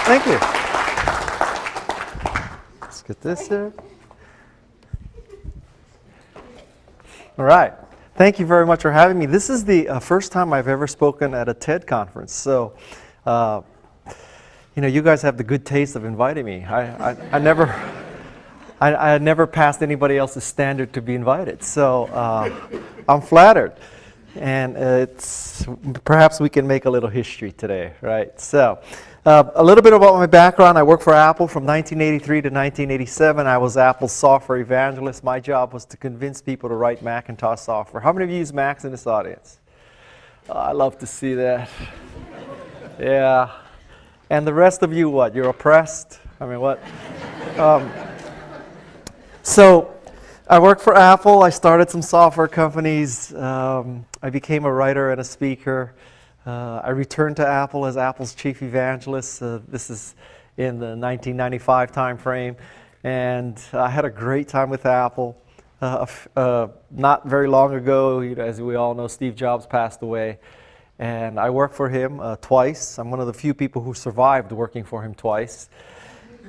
Thank you. Let's get this here. All right. Thank you very much for having me. This is the first time I've ever spoken at a TED conference. So, you guys have the good taste of inviting me. I never passed anybody else's standard to be invited. So I'm flattered. And perhaps we can make a little history today, right? So a little bit about my background. I worked for Apple from 1983 to 1987. I was Apple's software evangelist. My job was to convince people to write Macintosh software. How many of you use Macs in this audience? I love to see that. Yeah. And the rest of you, what? You're oppressed? I mean, what? So I worked for Apple. I started some software companies. I became a writer and a speaker. I returned to Apple as Apple's chief evangelist. This is in the 1995 time frame. And I had a great time with Apple. Not very long ago, as we all know, Steve Jobs passed away. And I worked for him twice. I'm one of the few people who survived working for him twice.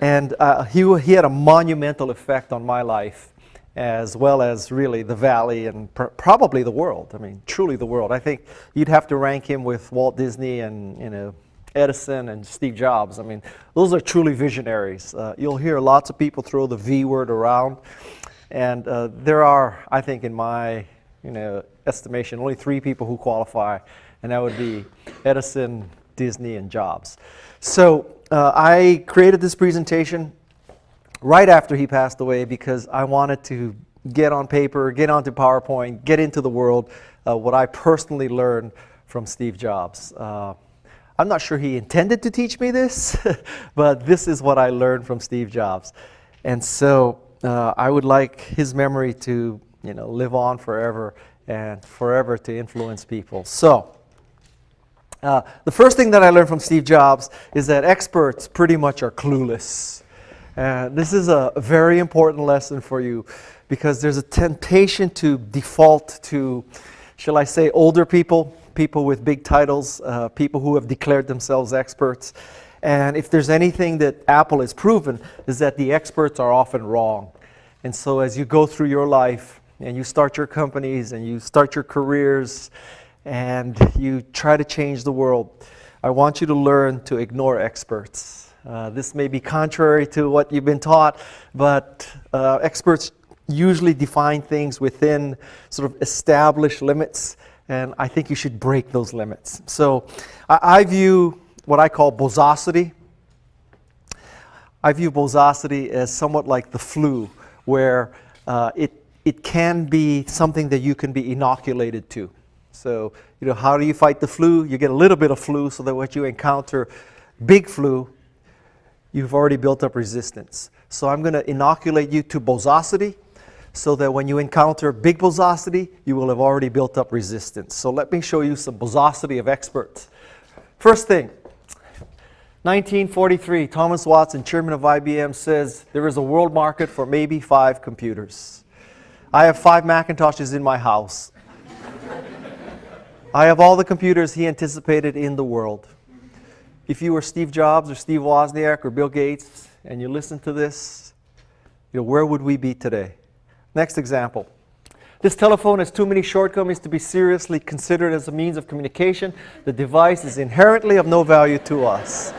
And he had a monumental effect on my life, as well as really the Valley and probably the world. I mean, truly the world. I think you'd have to rank him with Walt Disney and Edison and Steve Jobs. I mean, those are truly visionaries. You'll hear lots of people throw the V word around, and there are, I think, in my estimation, only 3 people who qualify, and that would be Edison, Disney, and Jobs. So I created this presentation right after he passed away because I wanted to get on paper, get onto PowerPoint, get into the world, what I personally learned from Steve Jobs. I'm not sure he intended to teach me this, but this is what I learned from Steve Jobs. And so I would like his memory to live on forever and forever to influence people. So the first thing that I learned from Steve Jobs is that experts pretty much are clueless. This is a very important lesson for you because there's a temptation to default to, shall I say, older people, people with big titles, people who have declared themselves experts. And if there's anything that Apple has proven is that the experts are often wrong. And so as you go through your life and you start your companies and you start your careers and you try to change the world, I want you to learn to ignore experts. This may be contrary to what you've been taught, but experts usually define things within sort of established limits, and I think you should break those limits. So I view what I call bozosity. I view bozosity as somewhat like the flu, where it can be something that you can be inoculated to. So, how do you fight the flu? You get a little bit of flu so that when you encounter big flu, you've already built up resistance. So I'm going to inoculate you to bozosity so that when you encounter big bozosity, you will have already built up resistance. So let me show you some bozosity of experts. First thing, 1943, Thomas Watson, chairman of IBM, says there is a world market for maybe 5 computers. I have 5 Macintoshes in my house. I have all the computers he anticipated in the world. If you were Steve Jobs or Steve Wozniak or Bill Gates and you listen to this, where would we be today? Next example. This telephone has too many shortcomings to be seriously considered as a means of communication. The device is inherently of no value to us.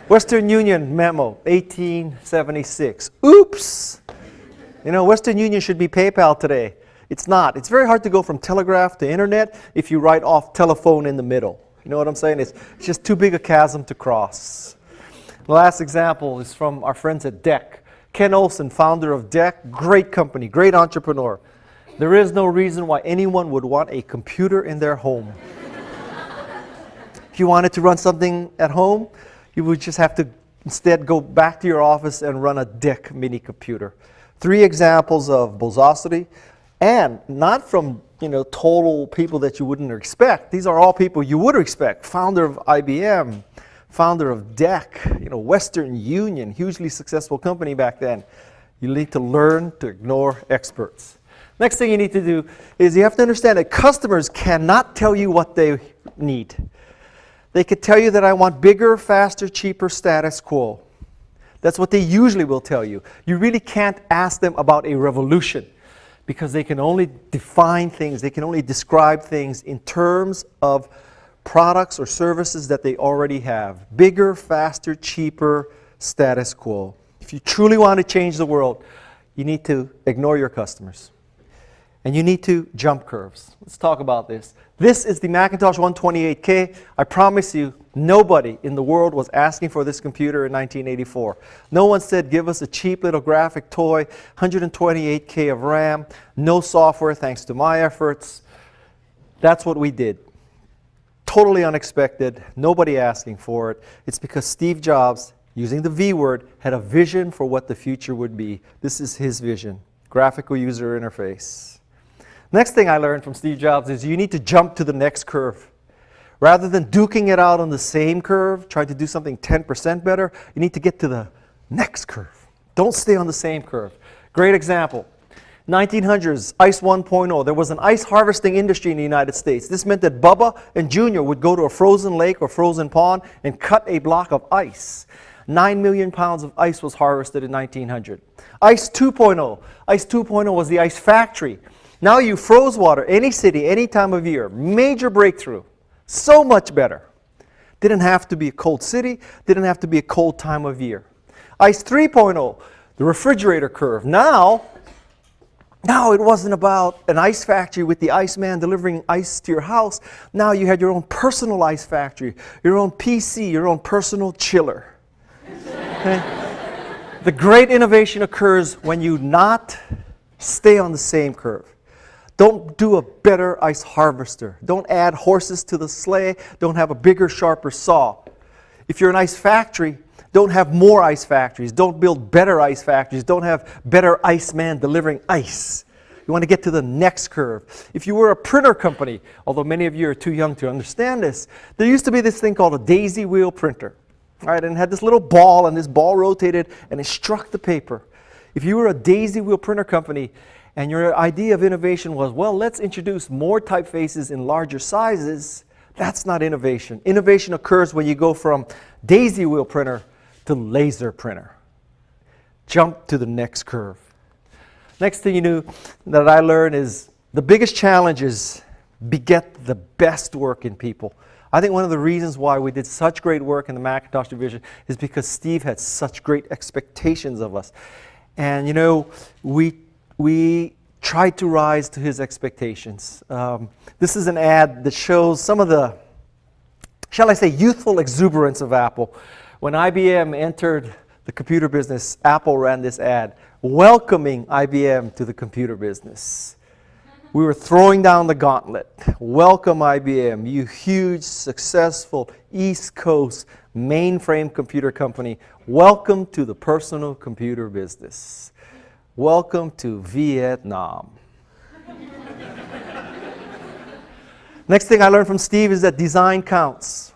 Western Union memo, 1876. Oops! Western Union should be PayPal today. It's not. It's very hard to go from telegraph to internet if you write off telephone in the middle. You know what I'm saying? It's just too big a chasm to cross. The last example is from our friends at DEC. Ken Olsen, founder of DEC, great company, great entrepreneur. There is no reason why anyone would want a computer in their home. If you wanted to run something at home, you would just have to instead go back to your office and run a DEC mini computer. 3 examples of bozosity, and not from total people that you wouldn't expect. These are all people you would expect. Founder of IBM, founder of DEC, Western Union, hugely successful company back then. You need to learn to ignore experts. Next thing you need to do is you have to understand that customers cannot tell you what they need. They could tell you that I want bigger, faster, cheaper, status quo. That's what they usually will tell you. You really can't ask them about a revolution because they can only define things, they can only describe things in terms of products or services that they already have. Bigger, faster, cheaper, status quo. If you truly want to change the world, you need to ignore your customers. And you need to jump curves. Let's talk about this. This is the Macintosh 128K. I promise you, nobody in the world was asking for this computer in 1984. No one said, give us a cheap little graphic toy, 128K of RAM, no software thanks to my efforts. That's what we did. Totally unexpected, nobody asking for it. It's because Steve Jobs, using the V word, had a vision for what the future would be. This is his vision, graphical user interface. Next thing I learned from Steve Jobs is you need to jump to the next curve. Rather than duking it out on the same curve, trying to do something 10% better, you need to get to the next curve. Don't stay on the same curve. Great example. 1900s, Ice 1.0. There was an ice harvesting industry in the United States. This meant that Bubba and Junior would go to a frozen lake or frozen pond and cut a block of ice. 9 million pounds of ice was harvested in 1900. Ice 2.0. Ice 2.0 was the ice factory. Now you froze water, any city, any time of year. Major breakthrough. So much better. Didn't have to be a cold city, didn't have to be a cold time of year. Ice 3.0, the refrigerator curve. Now it wasn't about an ice factory with the Iceman delivering ice to your house. Now you had your own personal ice factory, your own PC, your own personal chiller. Okay? The great innovation occurs when you not stay on the same curve. Don't do a better ice harvester. Don't add horses to the sleigh. Don't have a bigger, sharper saw. If you're an ice factory, don't have more ice factories. Don't build better ice factories. Don't have better Iceman delivering ice. You want to get to the next curve. If you were a printer company, although many of you are too young to understand this, there used to be this thing called a daisy wheel printer. Right? And it had this little ball, and this ball rotated, and it struck the paper. If you were a daisy wheel printer company, and your idea of innovation was, well, let's introduce more typefaces in larger sizes, that's not innovation. Innovation occurs when you go from daisy wheel printer to laser printer. Jump to the next curve. Next thing you knew that I learned is the biggest challenges beget the best work in people. I think one of the reasons why we did such great work in the Macintosh division is because Steve had such great expectations of us. And you know, we tried to rise to his expectations. This is an ad that shows some of the, shall I say, youthful exuberance of Apple. When IBM entered the computer business, Apple ran this ad welcoming IBM to the computer business. We were throwing down the gauntlet. Welcome IBM, you huge, successful East Coast mainframe computer company. Welcome to the personal computer business. Welcome to Vietnam. Next thing I learned from Steve is that design counts.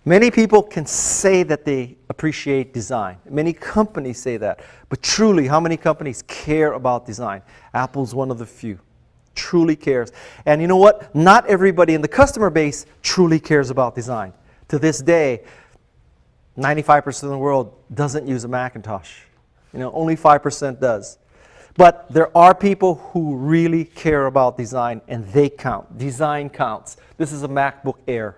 Many people can say that they appreciate design. Many companies say that. But truly, how many companies care about design? Apple's one of the few. Truly cares. And you know what? Not everybody in the customer base truly cares about design. To this day, 95% of the world doesn't use a Macintosh. You know, only 5% does. But there are people who really care about design, and they count. Design counts. This is a MacBook Air.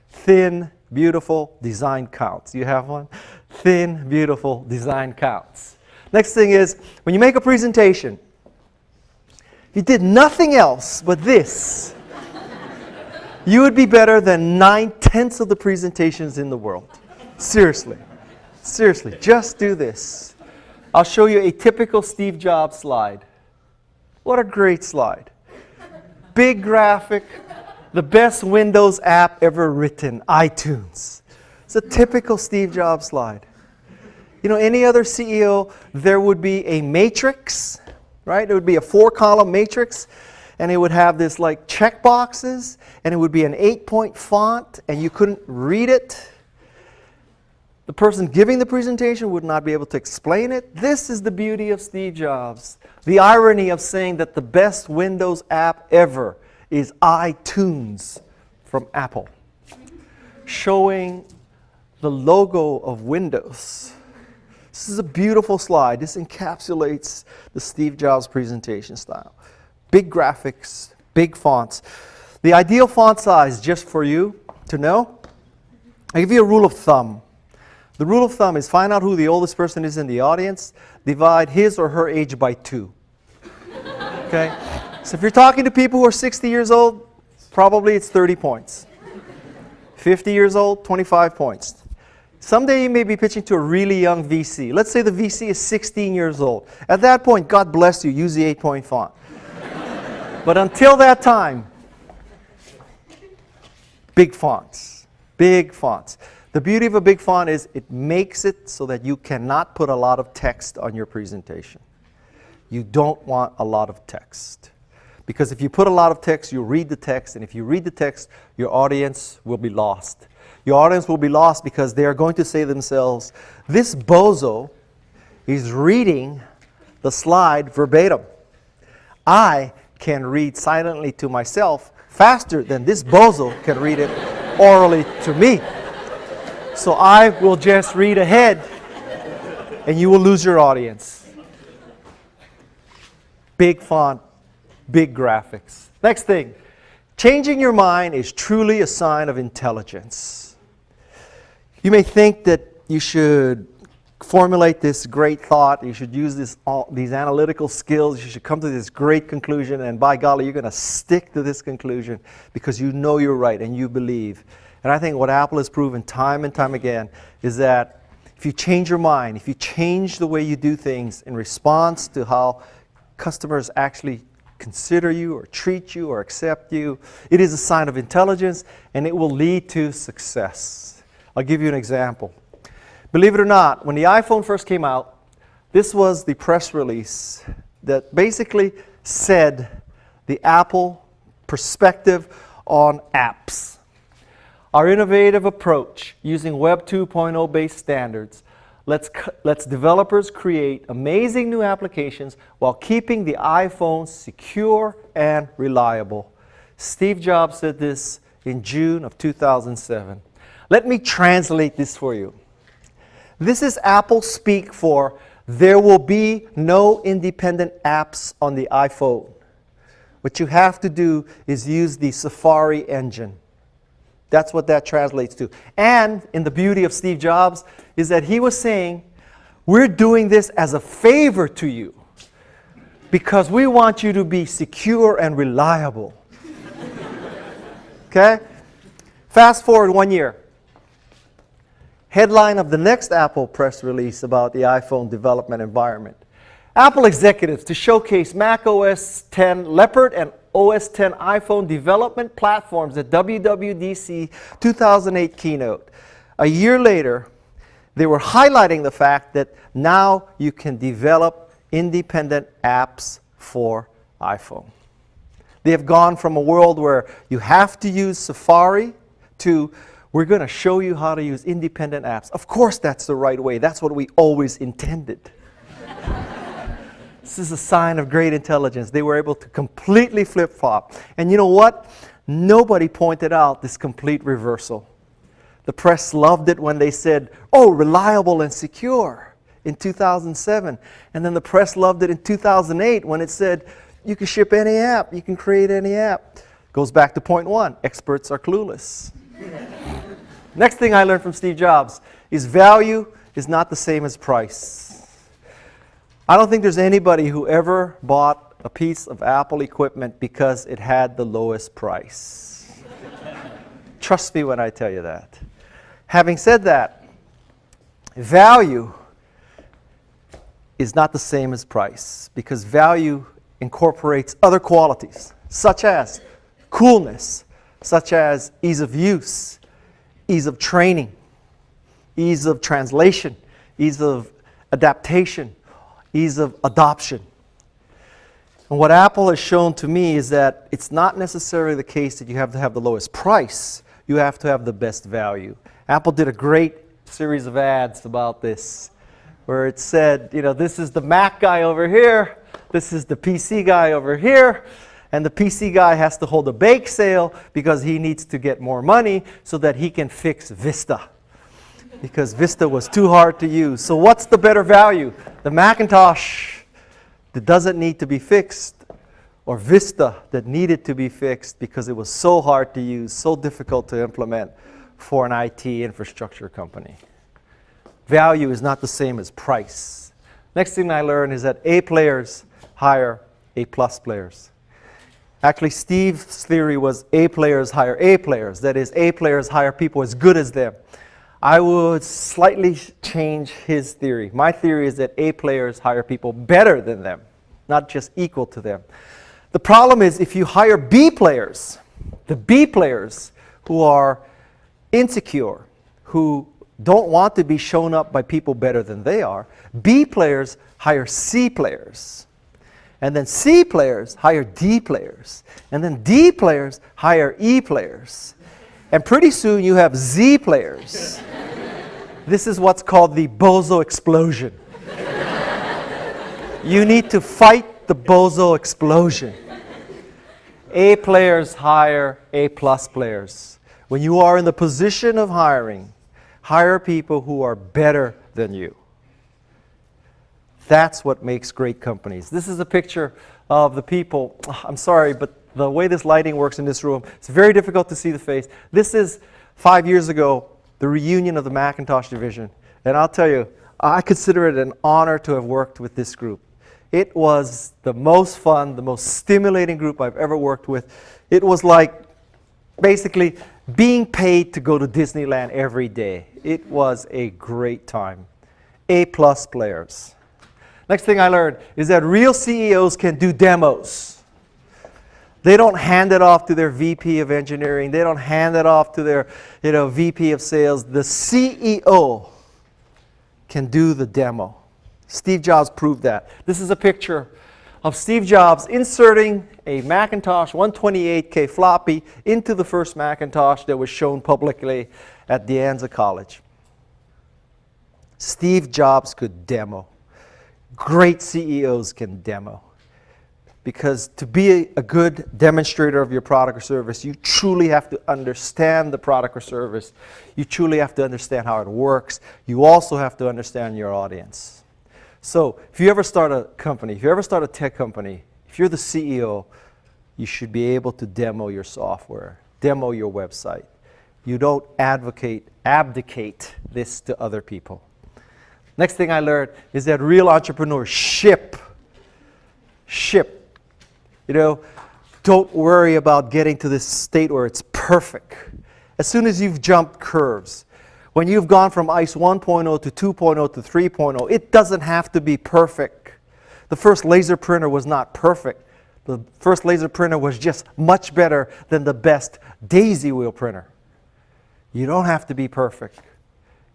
Thin, beautiful, design counts. You have one? Thin, beautiful, design counts. Next thing is, when you make a presentation, if you did nothing else but this, you would be better than 9/10 of the presentations in the world. Seriously. Seriously, just do this. I'll show you a typical Steve Jobs slide. What a great slide. Big graphic, the best Windows app ever written, iTunes. It's a typical Steve Jobs slide. You know, any other CEO, there would be a matrix, right? It would be a 4-column matrix, and it would have this like check boxes, and it would be an 8-point font, and you couldn't read it. The person giving the presentation would not be able to explain it. This is the beauty of Steve Jobs. The irony of saying that the best Windows app ever is iTunes from Apple. showing the logo of Windows. This is a beautiful slide. This encapsulates the Steve Jobs presentation style. Big graphics, big fonts. The ideal font size, just for you to know, I give you a rule of thumb. The rule of thumb is find out who the oldest person is in the audience, divide his or her age by 2. Okay? So if you're talking to people who are 60 years old, probably it's 30 points. 50 years old, 25 points. Someday you may be pitching to a really young VC. Let's say the VC is 16 years old. At that point, God bless you, use the 8-point font. But until that time, big fonts, big fonts. The beauty of a big font is it makes it so that you cannot put a lot of text on your presentation. You don't want a lot of text. Because if you put a lot of text, you'll read the text, and if you read the text, your audience will be lost. Your audience will be lost because they are going to say to themselves, this bozo is reading the slide verbatim. I can read silently to myself faster than this bozo can read it orally to me. So I will just read ahead, and you will lose your audience. Big font, big graphics. Next thing, changing your mind is truly a sign of intelligence. You may think that you should formulate this great thought, you should use these analytical skills, you should come to this great conclusion, and by golly, you're going to stick to this conclusion because you know you're right and you believe. And I think what Apple has proven time and time again is that if you change your mind, if you change the way you do things in response to how customers actually consider you or treat you or accept you, it is a sign of intelligence and it will lead to success. I'll give you an example. Believe it or not, when the iPhone first came out, this was the press release that basically said the Apple perspective on apps. Our innovative approach using Web 2.0 based standards lets developers create amazing new applications while keeping the iPhone secure and reliable. Steve Jobs said this in June of 2007. Let me translate this for you. This is Apple speak for there will be no independent apps on the iPhone. What you have to do is use the Safari engine. That's what that translates to. And in the beauty of Steve Jobs is that he was saying, we're doing this as a favor to you because we want you to be secure and reliable. Okay? Fast forward 1 year. Headline of the next Apple press release about the iPhone development environment. Apple executives to showcase Mac OS X Leopard and OS X iPhone development platforms at WWDC 2008 keynote. A year later, they were highlighting the fact that now you can develop independent apps for iPhone. They have gone from a world where you have to use Safari to we're going to show you how to use independent apps. Of course, that's the right way. That's what we always intended. This is a sign of great intelligence. They were able to completely flip-flop. And you know what? Nobody pointed out this complete reversal. The press loved it when they said, oh, reliable and secure in 2007. And then the press loved it in 2008 when it said, you can ship any app, you can create any app. Goes back to point one, experts are clueless. Next thing I learned from Steve Jobs is value is not the same as price. I don't think there's anybody who ever bought a piece of Apple equipment because it had the lowest price. Trust me when I tell you that. Having said that, value is not the same as price because value incorporates other qualities such as coolness, such as ease of use, ease of training, ease of translation, ease of adaptation, ease of adoption. And what Apple has shown to me is that it's not necessarily the case that you have to have the lowest price. You have to have the best value. Apple did a great series of ads about this, where it said, you know, this is the Mac guy over here, this is the PC guy over here, And the PC guy has to hold a bake sale because he needs to get more money so that he can fix Vista. Because Vista was too hard to use. So what's the better value? The Macintosh that doesn't need to be fixed, or Vista that needed to be fixed because it was so hard to use, so difficult to implement for an IT infrastructure company. Value is not the same as price. Next thing I learned is that A players hire A+ players. Actually, Steve's theory was A players hire A players. That is, A players hire people as good as them. I would slightly change his theory. My theory is that A players hire people better than them, not just equal to them. The problem is if you hire B players, the B players who are insecure, who don't want to be shown up by people better than they are, B players hire C players. And then C players hire D players. And then D players hire E players. And pretty soon you have Z players. This is what's called the bozo explosion. You need to fight the bozo explosion. A players hire A+ players. When you are in the position of hiring, hire people who are better than you. That's what makes great companies. This is a picture of the people. I'm sorry, but the way this lighting works in this room, it's very difficult to see the face. This is 5 years ago, the reunion of the Macintosh division. And I'll tell you, I consider it an honor to have worked with this group. It was the most fun, the most stimulating group I've ever worked with. It was like basically being paid to go to Disneyland every day. It was a great time. A+ players. Next thing I learned is that real CEOs can do demos. They don't hand it off to their VP of engineering. They don't hand it off to their VP of sales. The CEO can do the demo. Steve Jobs proved that. This is a picture of Steve Jobs inserting a Macintosh 128K floppy into the first Macintosh that was shown publicly at De Anza College. Steve Jobs could demo. Great CEOs can demo. Because to be a good demonstrator of your product or service, you truly have to understand the product or service. You truly have to understand how it works. You also have to understand your audience. So if you ever start a company, if you ever start a tech company, if you're the CEO, you should be able to demo your software, demo your website. You don't abdicate this to other people. Next thing I learned is that real entrepreneurs ship. Don't worry about getting to this state where it's perfect. As soon as you've jumped curves, when you've gone from ICE 1.0 to 2.0 to 3.0, it doesn't have to be perfect. The first laser printer was not perfect. The first laser printer was just much better than the best daisy wheel printer. You don't have to be perfect.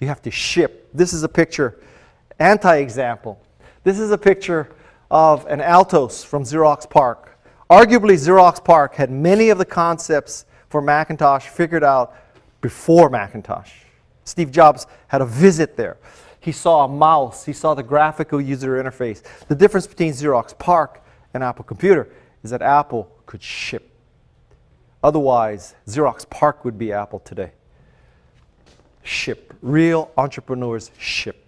You have to ship. This is a picture, anti-example. This is a picture of an Altos from Xerox PARC. Arguably, Xerox PARC had many of the concepts for Macintosh figured out before Macintosh. Steve Jobs had a visit there. He saw a mouse. He saw the graphical user interface. The difference between Xerox PARC and Apple Computer is that Apple could ship. Otherwise, Xerox PARC would be Apple today. Ship. Real entrepreneurs ship.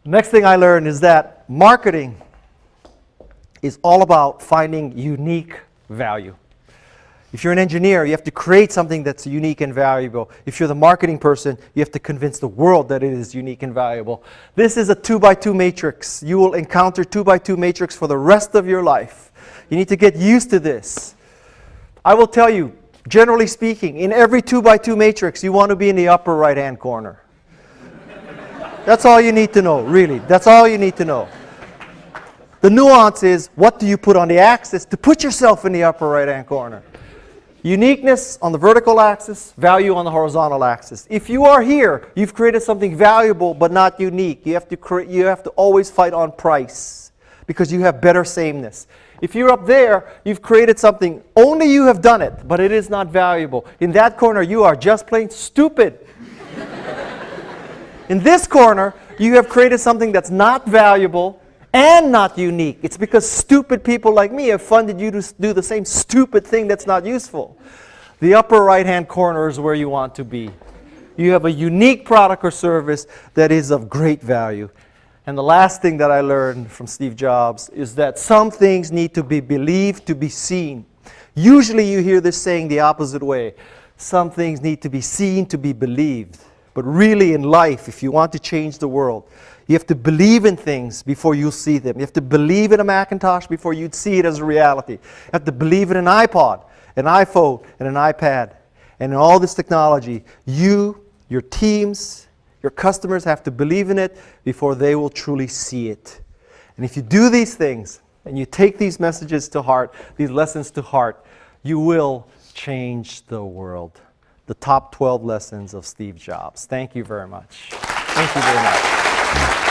Next thing I learned is that marketing is all about finding unique value. If you're an engineer, you have to create something that's unique and valuable. If you're the marketing person, you have to convince the world that it is unique and valuable. This is a 2x2 matrix. You will encounter 2x2 matrix for the rest of your life. You need to get used to this. I will tell you, generally speaking, in every 2x2 matrix, you want to be in the upper right-hand corner. That's all you need to know, really. That's all you need to know. The nuance is, what do you put on the axis to put yourself in the upper right-hand corner? Uniqueness on the vertical axis, value on the horizontal axis. If you are here, you've created something valuable but not unique. You have to always fight on price because you have better sameness. If you're up there, you've created something, only you have done it, but it is not valuable. In that corner, you are just plain stupid. In this corner, you have created something that's not valuable and not unique. It's because stupid people like me have funded you to do the same stupid thing that's not useful. The upper right-hand corner is where you want to be. You have a unique product or service that is of great value. And the last thing that I learned from Steve Jobs is that some things need to be believed to be seen. Usually you hear this saying the opposite way. Some things need to be seen to be believed. But really in life, if you want to change the world, you have to believe in things before you see them. You have to believe in a Macintosh before you'd see it as a reality. You have to believe in an iPod, an iPhone, and an iPad. And in all this technology, you, your teams, your customers have to believe in it before they will truly see it. And if you do these things, and you take these messages to heart, these lessons to heart, you will change the world. The top 12 lessons of Steve Jobs. Thank you very much. Thank you very much.